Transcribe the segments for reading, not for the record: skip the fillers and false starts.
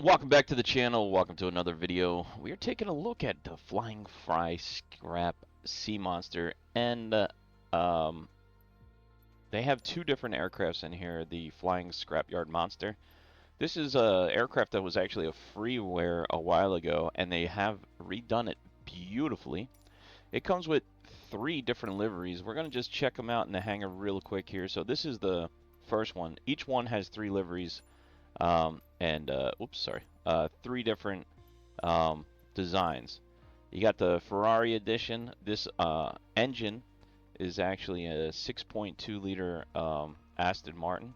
Welcome back to the channel. Welcome to another video. We are taking a look at the Flying Fry Scrap Sea Monster, and they have two different aircrafts in here. The Flying Scrapyard Monster. This is a aircraft that was actually a freeware a while ago, and they have redone it beautifully. It comes with three different liveries. We're gonna just check them out in the hangar real quick here. So this is the first one. Each one has three liveries. Three different designs. You got the Ferrari edition. This engine is actually a 6.2 liter Aston Martin,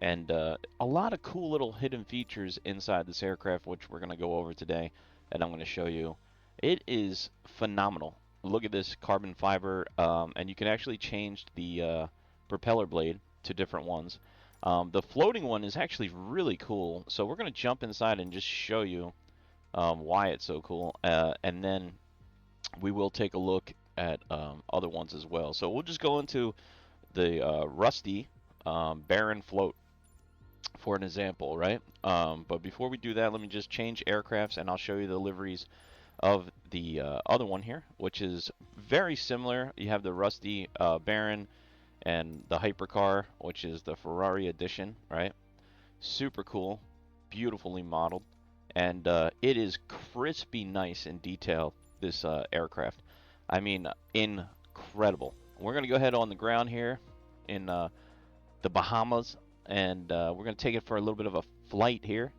and a lot of cool little hidden features inside this aircraft, which we're going to go over today, and I'm going to show you. It is phenomenal. Look at this carbon fiber, and you can actually change the propeller blade to different ones. The floating one is actually really cool, so we're going to jump inside and just show you why it's so cool, and then we will take a look at other ones as well. So we'll just go into the rusty Baron float for an example, right? But before we do that, let me just change aircrafts, and I'll show you the liveries of the other one here, which is very similar. You have the rusty Baron and the hypercar, which is the Ferrari edition, right? Super cool, beautifully modeled, and it is crispy nice in detail, this aircraft. I mean, incredible. We're going to go ahead on the ground here in the Bahamas, and we're going to take it for a little bit of a flight here.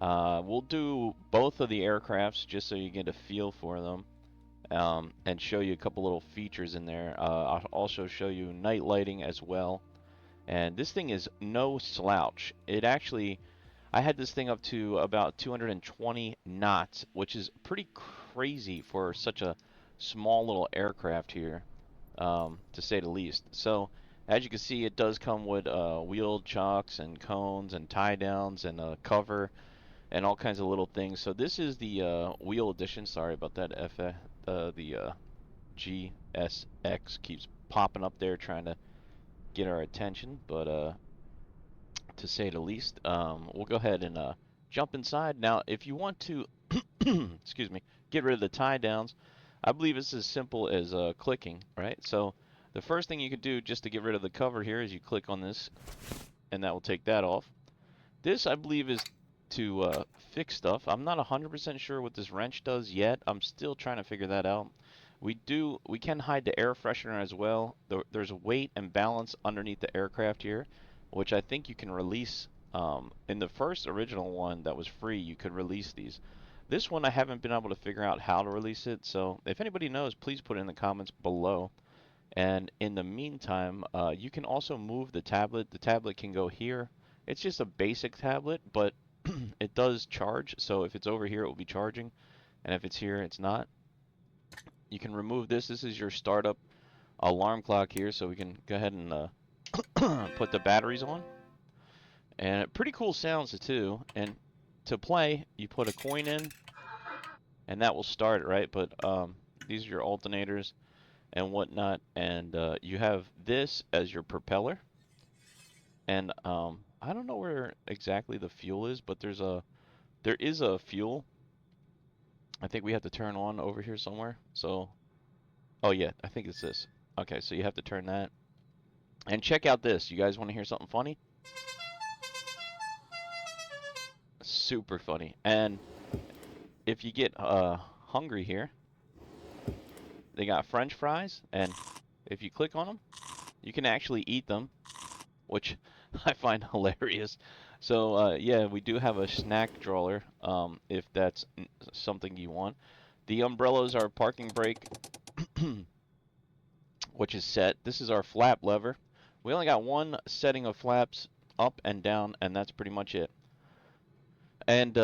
We'll do both of the aircrafts just so you get a feel for them. And show you a couple little features in there. I'll also show you night lighting as well. And this thing is no slouch. It actually, I had this thing up to about 220 knots, which is pretty crazy for such a small little aircraft here, to say the least. So, as you can see, it does come with wheel chocks and cones and tie downs and a cover and all kinds of little things. So this is the wheel edition. Sorry about that. The GSX keeps popping up there trying to get our attention, but to say the least, we'll go ahead and jump inside. Now, if you want to, excuse me, get rid of the tie downs, I believe it's as simple as clicking, right? So the first thing you could do just to get rid of the cover here is you click on this, and that will take that off. This, I believe, is to fix stuff. I'm not 100% sure what this wrench does yet. I'm still trying to figure that out. We can hide the air freshener as well. There's weight and balance underneath the aircraft here, which I think you can release. In the first original one that was free, you could release these. This one I haven't been able to figure out how to release it, so if anybody knows, please put it in the comments below. And in the meantime, you can also move the tablet. The tablet can go here. It's just a basic tablet, but it does charge, so if it's over here it will be charging, and if it's here it's not. You can remove this. This is your startup alarm clock here, so we can go ahead and put the batteries on. And pretty cool sounds too. And to play, you put a coin in, and that will start it, right? But these are your alternators and whatnot, and you have this as your propeller. And I don't know where exactly the fuel is, but there is a fuel. I think we have to turn on over here somewhere. So, oh yeah, I think it's this. Okay, so you have to turn that. And check out this. You guys want to hear something funny? Super funny. And if you get hungry here, they got French fries, and if you click on them, you can actually eat them, which I find hilarious. So yeah, we do have a snack drawer, if that's something you want. The umbrellas are parking brake, which is set. This is our flap lever. We only got one setting of flaps, up and down, and that's pretty much it. And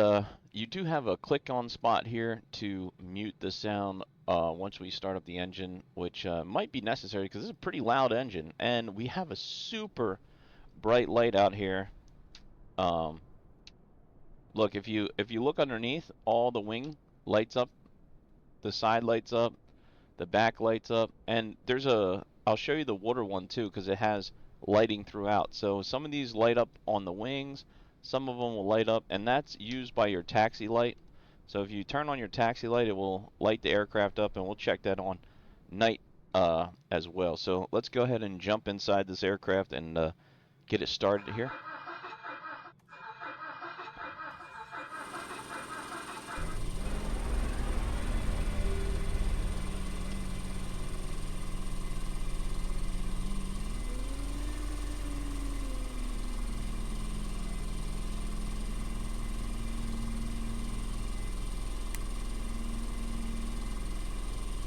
you do have a click on spot here to mute the sound once we start up the engine, which might be necessary because this is a pretty loud engine. And we have a super bright light out here. Look, if you look underneath, all the wing lights up, the side lights up, the back lights up, and there's I'll show you the water one too because it has lighting throughout. So some of these light up on the wings, Some of them will light up, and that's used by your taxi light. So if you turn on your taxi light, it will light the aircraft up, and we'll check that on night as well. So let's go ahead and jump inside this aircraft and get it started here.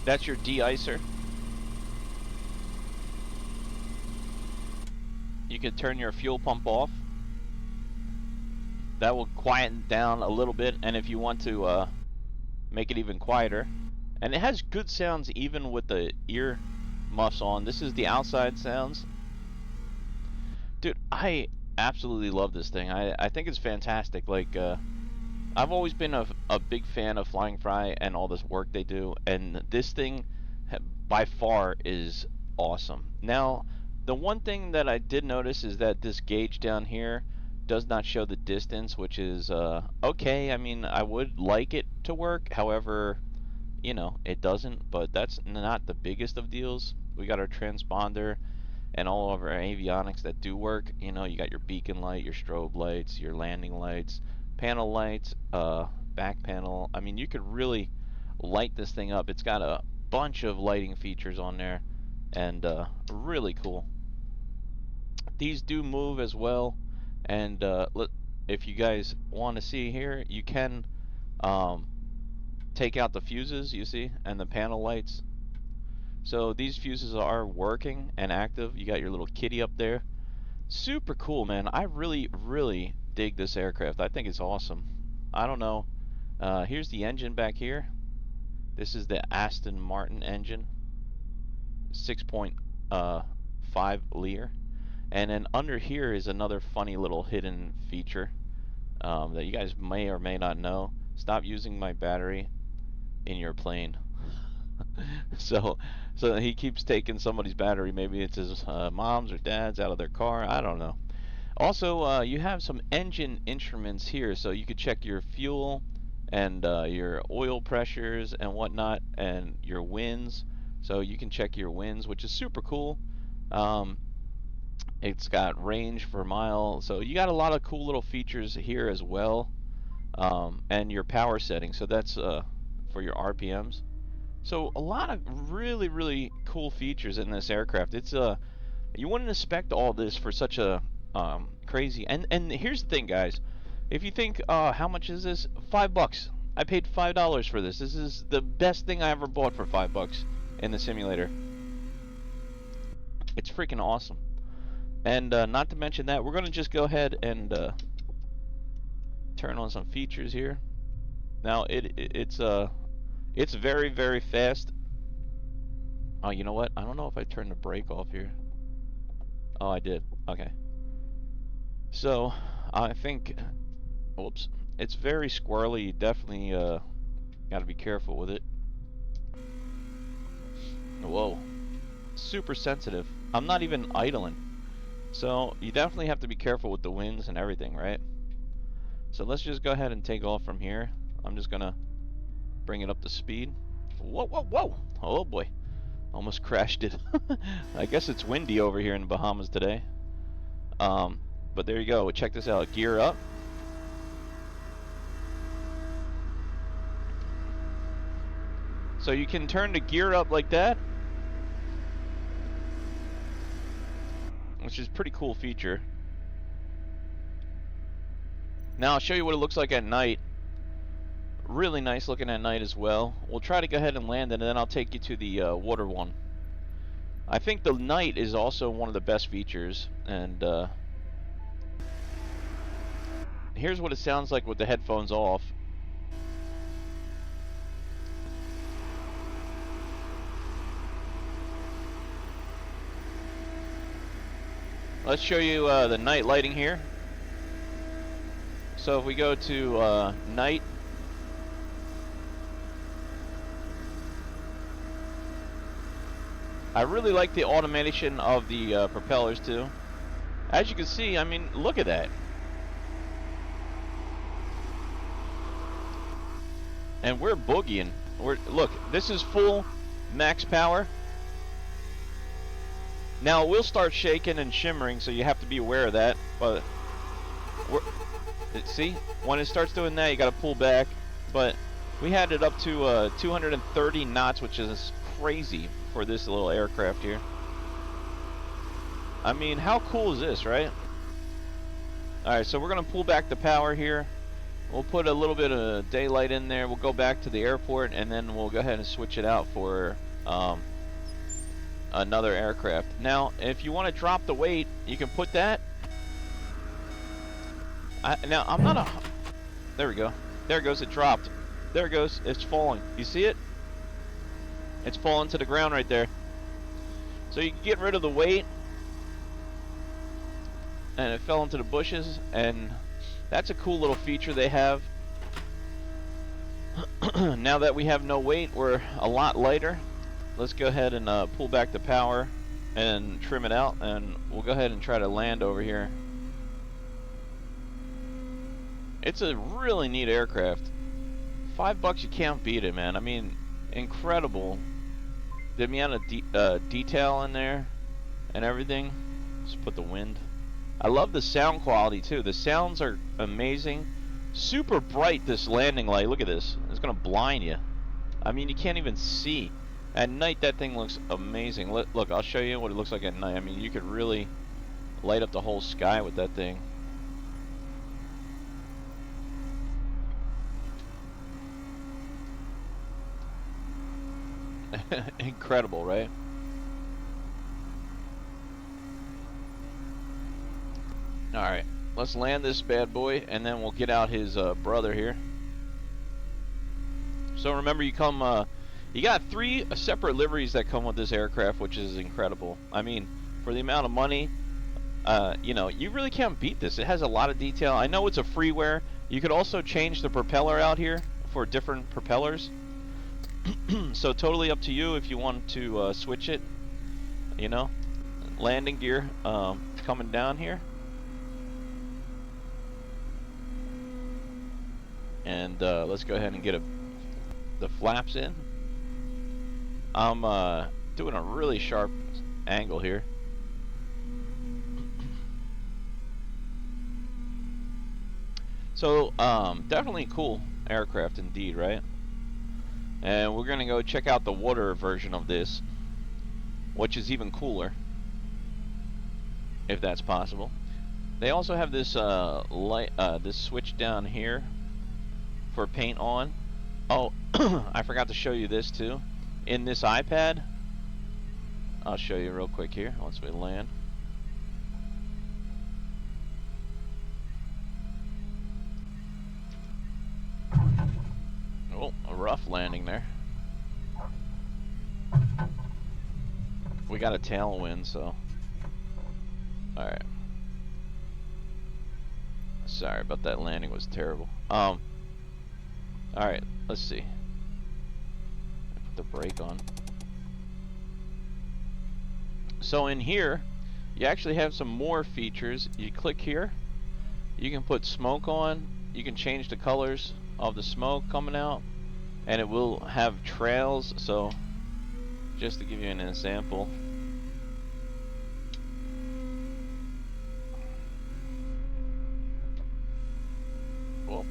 That's your de-icer. You can turn your fuel pump off. That will quieten down a little bit, and if you want to make it even quieter, and it has good sounds even with the ear muffs on. This is the outside sounds. Dude, I absolutely love this thing. I think it's fantastic. Like, I've always been a big fan of Flying Fry and all this work they do, and this thing by far is awesome. Now, the one thing that I did notice is that this gauge down here does not show the distance, which is okay. I mean, I would like it to work. However, you know, it doesn't, but that's not the biggest of deals. We got our transponder and all of our avionics that do work. You know, you got your beacon light, your strobe lights, your landing lights, panel lights, back panel. I mean, you could really light this thing up. It's got a bunch of lighting features on there, and really cool. These do move as well, and if you guys want to see here, you can take out the fuses, you see, and the panel lights. So these fuses are working and active. You got your little kitty up there. Super cool, man. I really dig this aircraft. I think it's awesome. I don't know. Here's the engine back here. This is the Aston Martin engine, 6.5 liter. And then under here is another funny little hidden feature that you guys may or may not know. Stop using my battery in your plane. So he keeps taking somebody's battery. Maybe it's his mom's or dad's out of their car. I don't know. Also, you have some engine instruments here, so you could check your fuel and your oil pressures and whatnot, and your winds. So you can check your winds, which is super cool. It's got range per mile, so you got a lot of cool little features here as well. And your power setting, so that's for your RPMs. So a lot of really cool features in this aircraft. It's you wouldn't expect all this for such a crazy. And here's the thing, guys. If you think, how much is this? $5. I paid $5 for this. This is the best thing I ever bought for $5 in the simulator. It's freaking awesome. And not to mention that, we're gonna just go ahead and turn on some features here. Now it's very fast. Oh, you know what? I don't know if I turned the brake off here. Oh, I did. Okay. So I think, whoops, it's very squirrely. You definitely got to be careful with it. Whoa, super sensitive. I'm not even idling, so you definitely have to be careful with the winds and everything, right? So let's just go ahead and take off from here. I'm just gonna bring it up to speed. Whoa! Oh boy, almost crashed it. I guess it's windy over here in the Bahamas today. But there you go. Check this out. Gear up. So you can turn the gear up like that, which is a pretty cool feature. Now I'll show you what it looks like at night. Really nice looking at night as well. We'll try to go ahead and land it, and then I'll take you to the water one. I think the night is also one of the best features, and here's what it sounds like with the headphones off. Let's show you the night lighting here. So if we go to night, I really like the automation of the propellers too. As you can see, I mean, look at that. And we're boogieing. Look, this is full max power. Now, it will start shaking and shimmering, so you have to be aware of that. But, see? When it starts doing that, you got to pull back. But we had it up to 230 knots, which is crazy for this little aircraft here. I mean, how cool is this, right? Alright, so we're going to pull back the power here. We'll put a little bit of daylight in there. We'll go back to the airport, and then we'll go ahead and switch it out for another aircraft. Now, if you want to drop the weight, you can put that. Now, I'm not a... There we go. There it goes. It dropped. There it goes. It's falling. You see it? It's falling to the ground right there. So you can get rid of the weight. And it fell into the bushes. And that's a cool little feature they have. Now that we have no weight, we're a lot lighter. Let's go ahead and pull back the power and trim it out, and we'll go ahead and try to land over here. It's a really neat aircraft. $5, you can't beat it, man. I mean, incredible. The amount of detail in there and everything. Just put the wind. I love the sound quality too. The sounds are amazing. Super bright, this landing light. Look at this. It's gonna blind you. I mean, you can't even see. At night, that thing looks amazing. Look, I'll show you what it looks like at night. I mean, you could really light up the whole sky with that thing. Incredible, right? Alright, let's land this bad boy, and then we'll get out his brother here. So remember, you got 3 separate liveries that come with this aircraft, which is incredible. I mean, for the amount of money, you know, you really can't beat this. It has a lot of detail. I know it's a freeware. You could also change the propeller out here for different propellers. So totally up to you if you want to switch it. You know, landing gear coming down here. And let's go ahead and get the flaps in. I'm doing a really sharp angle here. So definitely cool aircraft indeed, right? And we're gonna go check out the water version of this, which is even cooler, if that's possible. They also have this this switch down here for paint on. Oh, I forgot to show you this too. In this iPad, I'll show you real quick here once we land. Oh, a rough landing there. We got a tailwind, so. Alright. Sorry about that landing, was terrible. Alright, let's see. Put the brake on. So in here, you actually have some more features. You click here, you can put smoke on, you can change the colors of the smoke coming out, and it will have trails. So just to give you an example, well,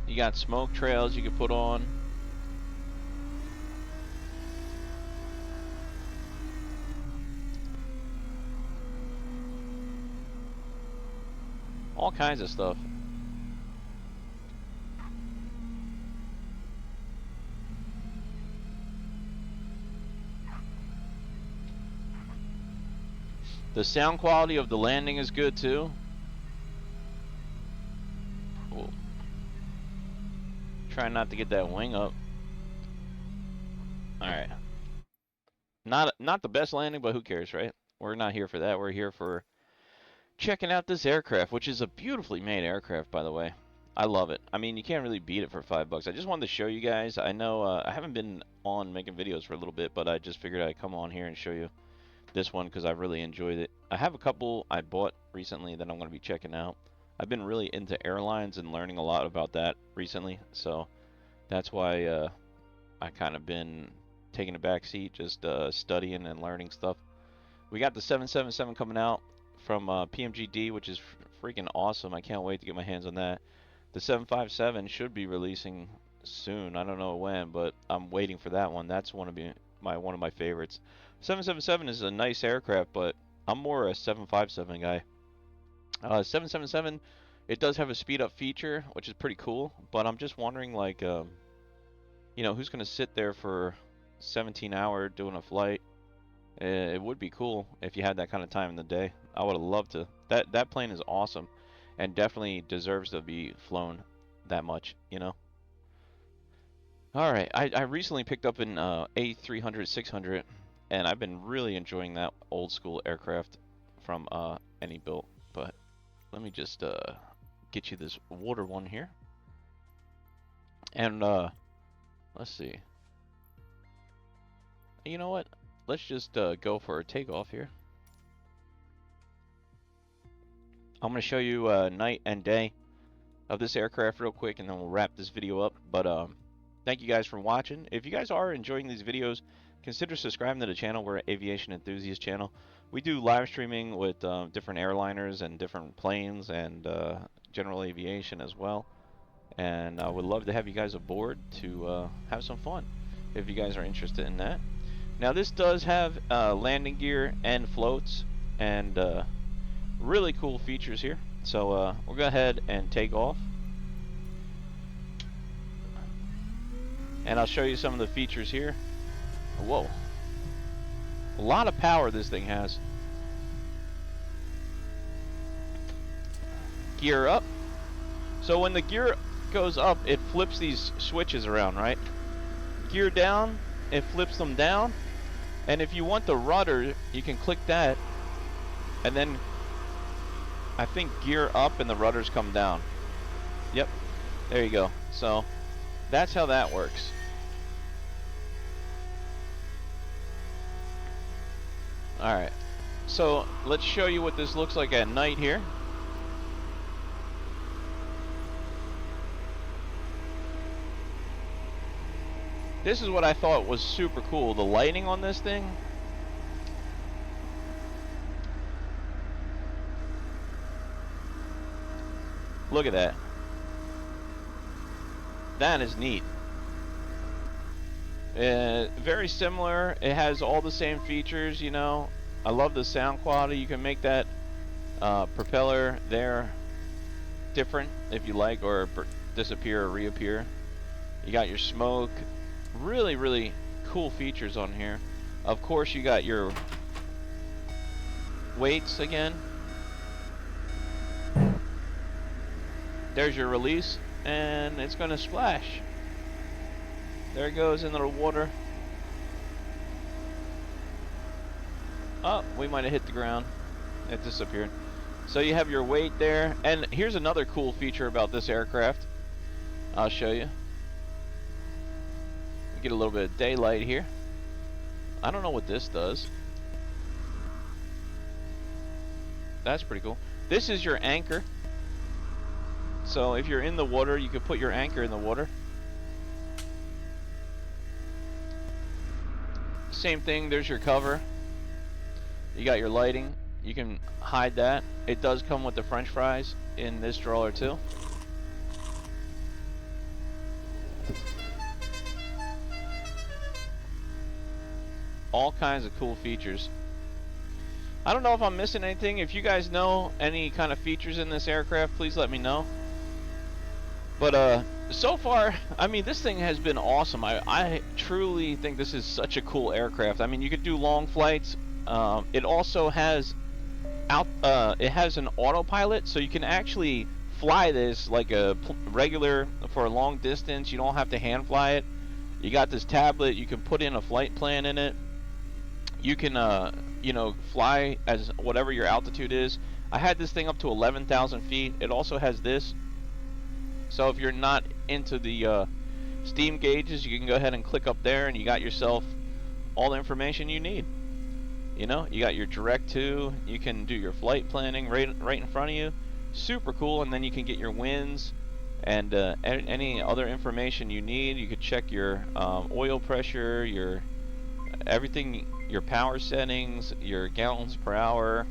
you got smoke trails you can put on. All kinds of stuff. The sound quality of the landing is good too. Cool. Try not to get that wing up. Alright. Not the best landing, but who cares, right? We're not here for that. We're here for checking out this aircraft, which is a beautifully made aircraft, by the way. I love it. I mean, you can't really beat it for $5. I just wanted to show you guys. I know I haven't been on making videos for a little bit, but I just figured I'd come on here and show you this one because I really enjoyed it. I have a couple I bought recently that I'm going to be checking out. I've been really into airlines and learning a lot about that recently, so that's why I kind of been taking a back seat, just studying and learning stuff. We got the 777 coming out from PMGD, which is freaking awesome. I can't wait to get my hands on that. The 757 should be releasing soon. I don't know when, but I'm waiting for that one. That's one of my favorites. 777 is a nice aircraft, but I'm more a 757 guy. 777, it does have a speed up feature, which is pretty cool, but I'm just wondering, like, you know, who's going to sit there for 17 hours doing a flight? It would be cool if you had that kind of time in the day. I would have loved to. That plane is awesome and definitely deserves to be flown that much, you know? Alright, I recently picked up an A300 600, and I've been really enjoying that old school aircraft from any built. But let me just get you this water one here. And let's see. You know what? Let's just go for a takeoff here. I'm going to show you night and day of this aircraft real quick, and then we'll wrap this video up. But thank you guys for watching. If you guys are enjoying these videos, consider subscribing to the channel. We're an aviation enthusiast channel. We do live streaming with different airliners and different planes and general aviation as well. And I would love to have you guys aboard to have some fun if you guys are interested in that. Now this does have landing gear and floats and really cool features here. So we'll go ahead and take off. And I'll show you some of the features here. Whoa. A lot of power this thing has. Gear up. So when the gear goes up, it flips these switches around, right? Gear down, it flips them down. And if you want the rudder, you can click that. And then I think gear up and the rudders come down. Yep. There you go. So that's how that works. Alright, so let's show you what this looks like at night here. This is what I thought was super cool, the lighting on this thing. Look at that. That is neat. Very similar. It has all the same features, you know. I love the sound quality. You can make that propeller there different if you like, or disappear or reappear. You got your smoke. Really, really cool features on here. Of course, you got your weights again. There's your release, and it's going to splash. There it goes into the water. Oh, we might have hit the ground. It disappeared. So you have your weight there. And here's another cool feature about this aircraft. I'll show you. Get a little bit of daylight here. I don't know what this does. That's pretty cool. This is your anchor. So if you're in the water, you can put your anchor in the water. Same thing, there's your cover. You got your lighting. You can hide that. It does come with the French fries in this stroller too. All kinds of cool features. I don't know if I'm missing anything. If you guys know any kind of features in this aircraft, please let me know. But so far, I mean, this thing has been awesome. I truly think this is such a cool aircraft. I mean, you could do long flights. It also has it has an autopilot, so you can actually fly this like a regular for a long distance. You don't have to hand fly it. You got this tablet. You can put in a flight plan in it. You can you know, fly as whatever your altitude is. I had this thing up to 11,000 feet. It also has this. So if you're not into the steam gauges, you can go ahead and click up there, and you got yourself all the information you need. You know, you got your direct to. You can do your flight planning right in front of you. Super cool. And then you can get your winds and any other information you need. You could check your oil pressure, your everything, your power settings, your gallons per hour,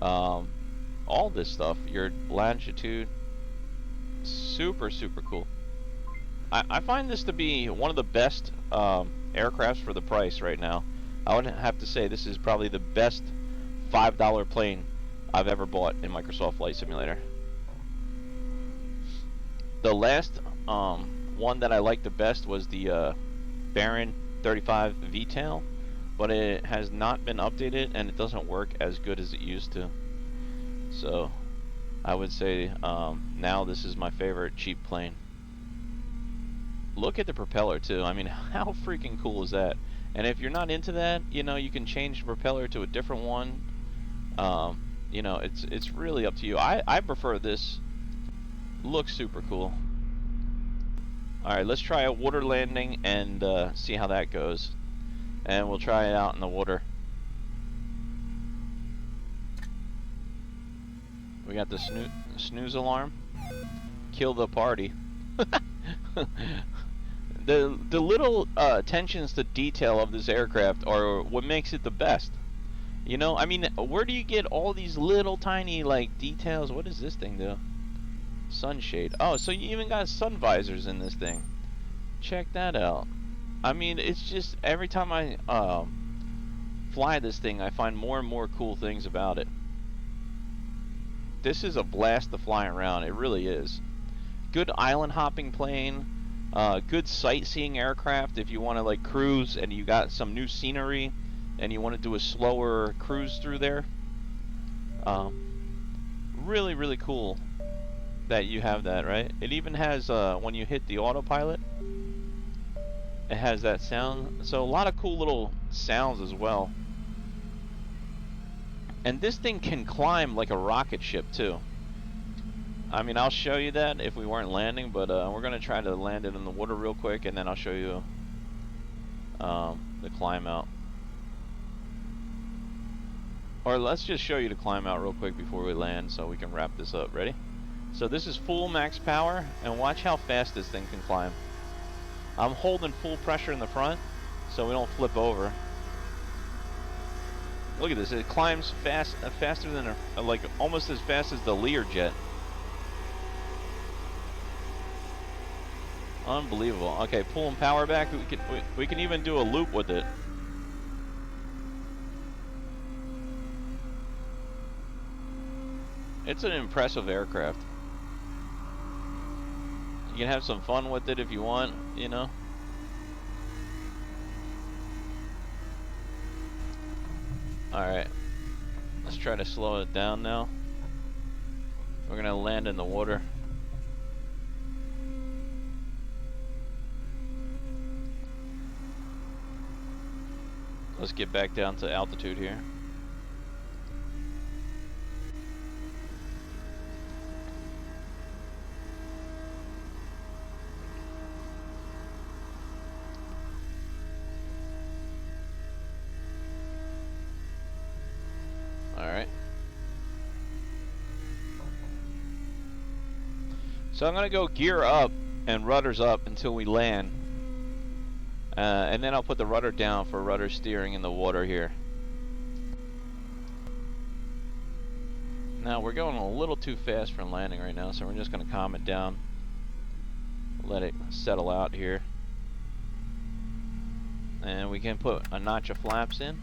all this stuff, your longitude. Super cool. I find this to be one of the best aircrafts for the price right now. I would have to say this is probably the best $5 plane I've ever bought in Microsoft Flight Simulator. The last one that I liked the best was the Baron 35 V-Tail, but it has not been updated and it doesn't work as good as it used to. So I would say now this is my favorite cheap plane. Look at the propeller too. I mean, how freaking cool is that? And if you're not into that, you know, you can change the propeller to a different one. You know, it's really up to you. I prefer this. Looks super cool. Alright, let's try a water landing and see how that goes. And we'll try it out in the water. We got the snooze alarm. Kill the party. The little attentions to detail of this aircraft are what makes it the best. You know, I mean, where do you get all these little tiny like details? What does this thing do? Sunshade. Oh, so you even got sun visors in this thing. Check that out. I mean, it's just every time I fly this thing, I find more and more cool things about it. This is a blast to fly around. It really is. Good island hopping plane. Good sightseeing aircraft if you want to like cruise and you got some new scenery and you want to do a slower cruise through there. Really cool that you have that, right? It even has when you hit the autopilot, it has that sound. So a lot of cool little sounds as well. And this thing can climb like a rocket ship too. I mean, I'll show you that if we weren't landing, but we're going to try to land it in the water real quick, and then I'll show you the climb out. Or let's just show you the climb out real quick before we land so we can wrap this up. Ready? So this is full max power, and watch how fast this thing can climb. I'm holding full pressure in the front so we don't flip over. Look at this, it climbs faster than like almost as fast as the Learjet. Unbelievable. Okay, pulling power back. We can even do a loop with it. It's an impressive aircraft. You can have some fun with it if you want, you know. Alright. Let's try to slow it down now. We're gonna land in the water. Let's get back down to altitude here. Alright. So I'm going to go gear up and rudders up until we land. And then I'll put the rudder down for rudder steering in the water here. Now we're going a little too fast for landing right now, so we're just going to calm it down. Let it settle out here. And we can put a notch of flaps in.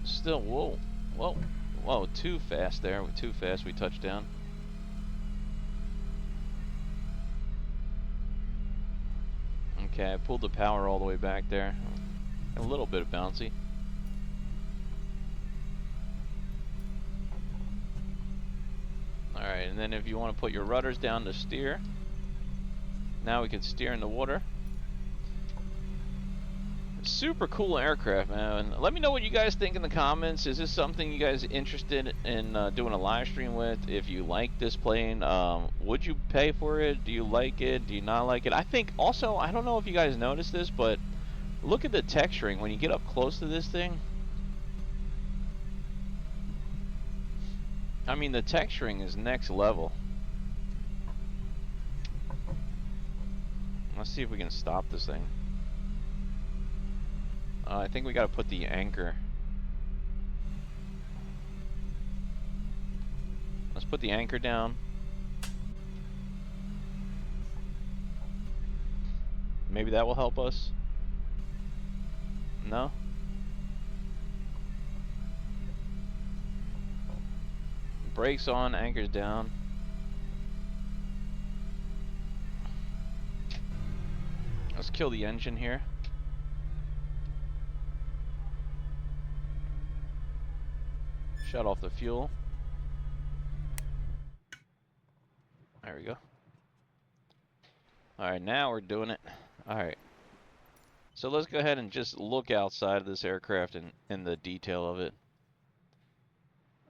Still, whoa, too fast there. Too fast, we touched down. Okay, I pulled the power all the way back there. A little bit bouncy. Alright, and then if you want to put your rudders down to steer, now we can steer in the water. Super cool aircraft, man. Let me know what you guys think in the comments. Is this something you guys interested in doing a live stream with? If you like this plane, would you pay for it? Do you like it? Do you not like it? I think also, I don't know if you guys noticed this, but Look at the texturing when you get up close to this thing. I mean, the texturing is next level. Let's see if we can stop this thing. I think we gotta put the anchor. Let's put the anchor down. Maybe that will help us. No? Brakes on, anchor's down. Let's kill the engine here. Shut off the fuel. There we go. Alright, now we're doing it. Alright. So let's go ahead and just look outside of this aircraft and the detail of it.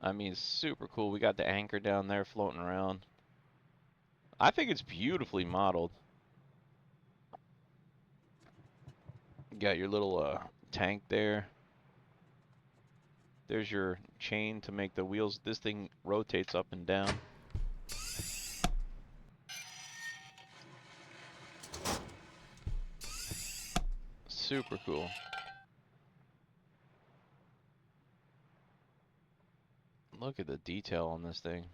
I mean, super cool. We got the anchor down there floating around. I think it's beautifully modeled. You got your little tank there. There's your chain to make the wheels. This thing rotates up and down. Super cool. Look at the detail on this thing.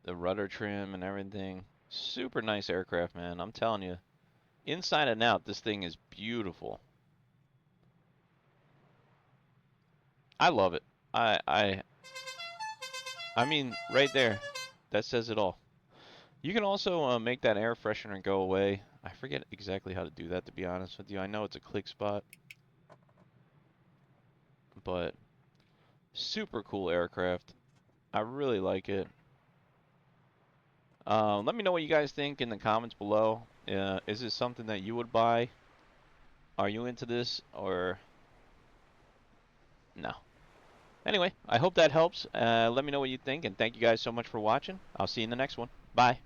The rudder trim and everything. Super nice aircraft, man. I'm telling you. Inside and out, this thing is beautiful. I love it. I mean, right there. That says it all. You can also make that air freshener go away. I forget exactly how to do that, to be honest with you. I know it's a click spot. But super cool aircraft. I really like it. Let me know what you guys think in the comments below. Is this something that you would buy? Are you into this or no? Anyway, I hope that helps. Let me know what you think, and thank you guys so much for watching. I'll see you in the next one. Bye.